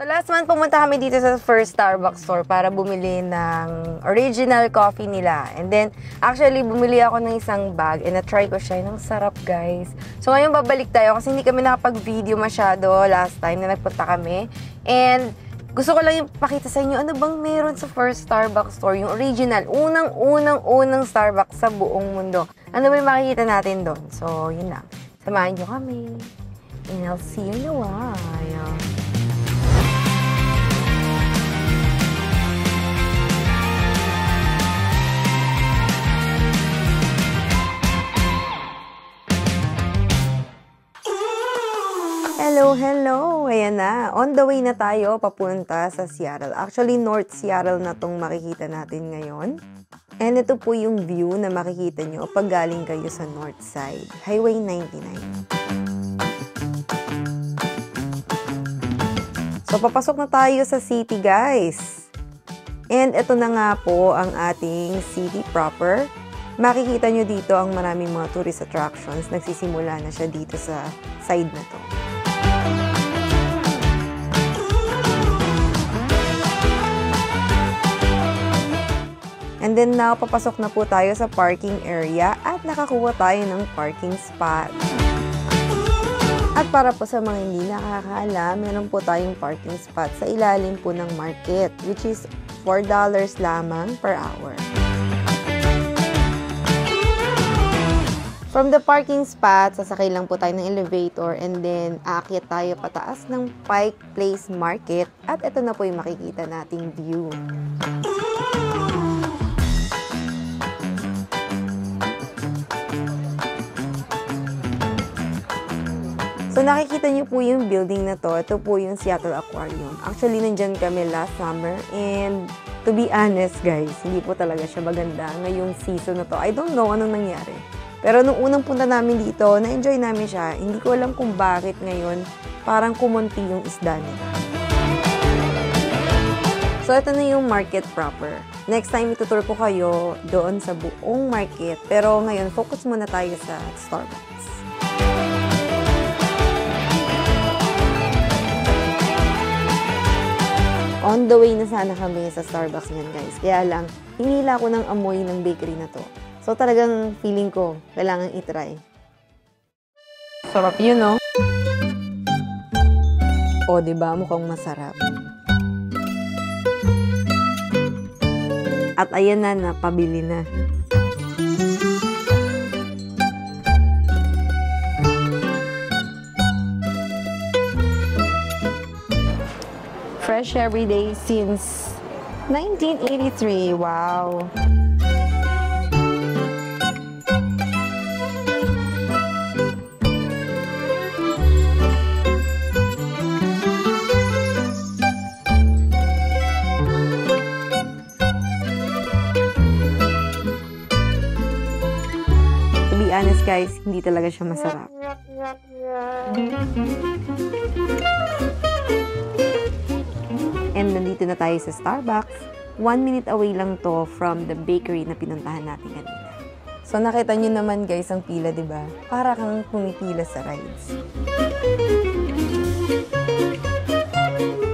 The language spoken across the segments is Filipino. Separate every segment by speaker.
Speaker 1: So last month, pumunta kami dito sa first Starbucks store para bumili ng original coffee nila. And then, actually, bumili ako ng isang bag and na-try ko siya. Ang sarap, guys. So ngayon, babalik tayo kasi hindi kami nakapag-video masyado last time na nagpunta kami. And gusto ko lang ipakita sa inyo ano bang meron sa first Starbucks store, yung original, unang Starbucks sa buong mundo. Ano ba yung makikita natin doon? So, yun lang. Samahan nyo kami. And I'll see you in a while. Hello! Ayan na. On the way na tayo papunta sa Seattle. Actually, North Seattle na tong makikita natin ngayon. And ito po yung view na makikita nyo pag galing kayo sa North Side. Highway 99. So, papasok na tayo sa city, guys. And ito na nga po ang ating city proper. Makikita nyo dito ang maraming mga tourist attractions. Nagsisimula na siya dito sa side na to. And then now, papasok na po tayo sa parking area at nakakuha tayo ng parking spot. At para po sa mga hindi nakakaalam, meron po tayong parking spot sa ilalim po ng market, which is $4 lamang per hour. From the parking spot, sasakay lang po tayo ng elevator and then aakyat tayo pataas ng Pike Place Market at ito na po yung makikita nating view. So, nakikita niyo po yung building na to. Ito po yung Seattle Aquarium. Actually, nandyan kami last summer. And to be honest, guys, hindi po talaga siya maganda ngayong season na to. I don't know anong nangyari. Pero nung unang punta namin dito, na-enjoy namin siya. Hindi ko alam kung bakit ngayon parang kumunti yung isda nila. So, ito na yung market proper. Next time, itutur ko kayo doon sa buong market. Pero ngayon, focus muna tayo sa Starbucks. On the way na sana kami sa Starbucks ngayon, guys. Kaya lang, hinila ko ng amoy ng bakery na to. So, talagang feeling ko, kailangan itry. Sarap yun, no? O, diba? Mukhang masarap. At ayan na, napabili na. Fresh every day since 1983. Wow! To be honest, guys, hindi talaga siya masarap. And nandito na tayo sa Starbucks. 1 minute away lang to from the bakery na pinuntahan natin kanina. So nakita nyo naman, guys, ang pila, diba? Para kang pumipila sa rides.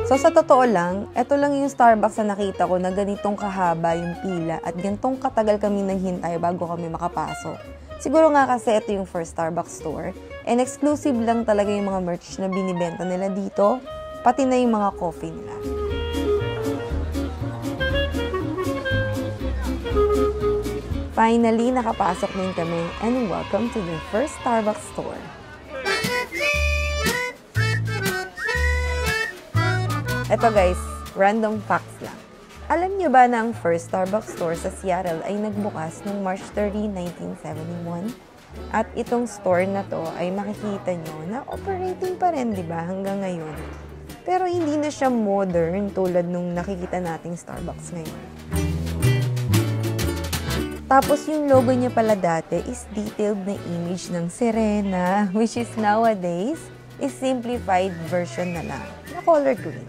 Speaker 1: So sa totoo lang, ito lang yung Starbucks na nakita ko na ganitong kahaba yung pila at ganitong katagal kami naghintay bago kami makapasok. Siguro nga kasi ito yung first Starbucks store and exclusive lang talaga yung mga merch na binibenta nila dito, pati na yung mga coffee nila. Finally, nakapasok din kami and welcome to the first Starbucks store. Ito guys, random facts lang. Alam niyo ba na ang first Starbucks store sa Seattle ay nagbukas noong March 30, 1971? At itong store na to ay makikita nyo na operating pa rin, di ba, hanggang ngayon. Pero hindi na siya modern tulad nung nakikita nating Starbucks ngayon. Tapos yung logo niya pala dati is detailed na image ng sirena, which is nowadays is simplified version na lang, na color green.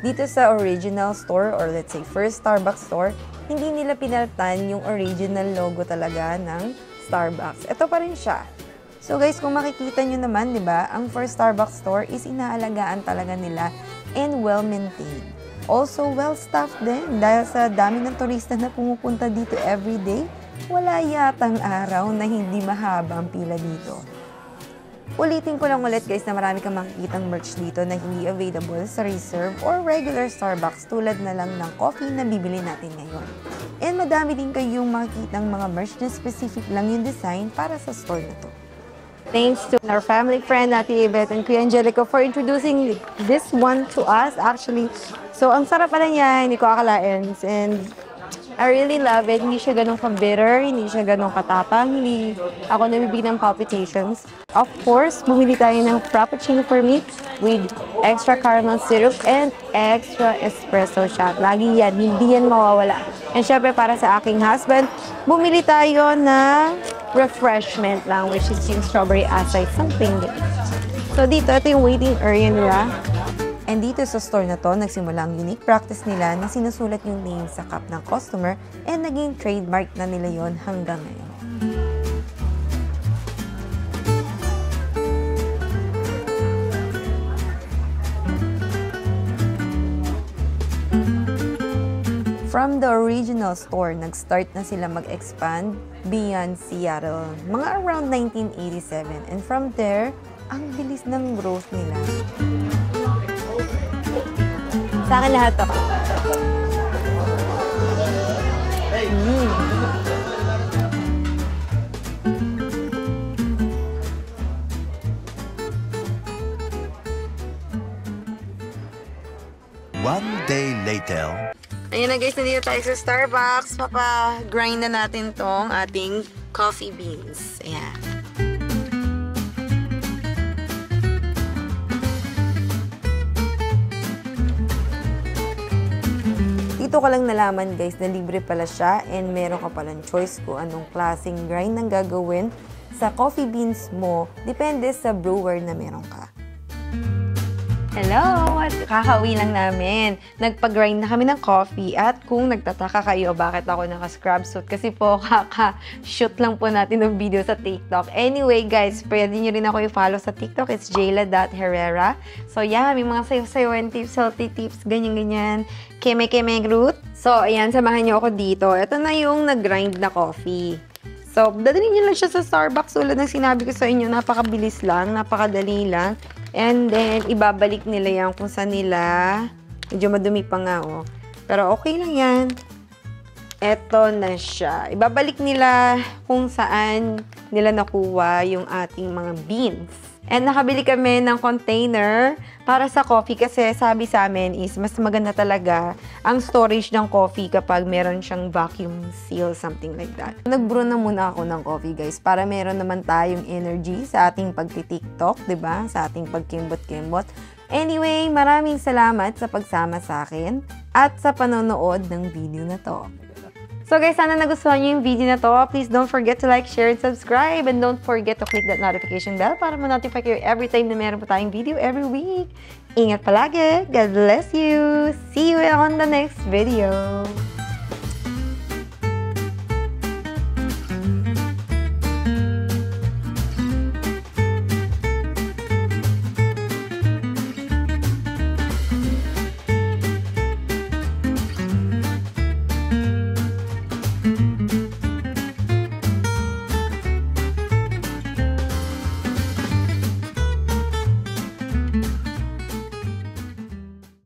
Speaker 1: Dito sa original store or let's say first Starbucks store, hindi nila pinalitan yung original logo talaga ng Starbucks. Ito pa rin siya. So guys, kung makikita nyo naman, di ba, ang first Starbucks store is inaalagaan talaga nila and well-maintained. Also, well-staffed din dahil sa dami ng turista na pumupunta dito everyday, wala yatang araw na hindi mahaba ang pila dito. Ulitin ko lang ulit guys na marami kang makikitang merch dito na hindi available sa reserve or regular Starbucks tulad na lang ng coffee na bibili natin ngayon. And madami din kayong makikitang mga merch na specific lang yung design para sa store na to. Thanks to our family friend, Ate Yvette and Kuya Angelico for introducing this one to us actually. So ang sarap pala niya, hindi ko akalain. And I really love it. Hindi siya ganun ka-bitter, hindi siya ganun katapang, hindi ako nabibigyan ng palpitations. Of course, bumili tayo ng Frappuccino for me with extra caramel syrup and extra espresso shot. Lagi yan, hindi yan mawawala. And syempre para sa aking husband, bumili tayo ng refreshment lang, which is yung strawberry acai, something din. So dito, ito yung waiting area nila. And dito sa store na to, nagsimula ang unique practice nila na sinusulat yung name sa cup ng customer and naging trademark na nila yon hanggang ngayon. From the original store, nag-start na sila mag-expand beyond Seattle, mga around 1987. And from there, ang bilis ng growth nila. Sa akin lahat to.
Speaker 2: One day later.
Speaker 1: Ayun na guys, nandito tayo sa Starbucks. Papa-grind na natin tong ating coffee beans. Ayan. Dito ko lang nalaman guys na libre pala siya and meron ka palang choice kung anong klaseng grind ang gagawin sa coffee beans mo. Depende sa brewer na meron ka. Hello! Kakauwi lang namin. Nagpag-grind na kami ng coffee at kung nagtataka kayo bakit ako naka-scrub suit kasi po kaka-shoot lang po natin ng video sa TikTok. Anyway guys, pwede nyo rin ako i-follow sa TikTok. It's jayla.herrera. So yeah, may mga sayo-sayoan tips, healthy tips, ganyan-ganyan. Keme-keme root. So ayan, samahan nyo ako dito. Ito na yung nag-grind na coffee. So, dadalhin nyo lang siya sa Starbucks. Tulad ng sinabi ko sa inyo, napakabilis lang, napakadali lang. And then, ibabalik nila yan kung saan nila. Medyo madumi pa nga, oh. Pero okay lang yan. Eto na siya. Ibabalik nila kung saan nila nakuha yung ating mga beans. And nakabili kami ng container para sa coffee kasi sabi sa amin is mas maganda talaga ang storage ng coffee kapag meron siyang vacuum seal, something like that. Nag-brew na muna ako ng coffee guys para meron naman tayong energy sa ating pagti-TikTok, 'di ba? Sa ating pagkimbot-kimbot. Anyway, maraming salamat sa pagsama sa akin at sa panonood ng video na to. So guys, sana nagustuhan niyo yung video na to. Please don't forget to like, share, and subscribe. And don't forget to click that notification bell para ma-notify kayo every time na meron po tayong video every week. Ingat palagi. God bless you. See you on the next video.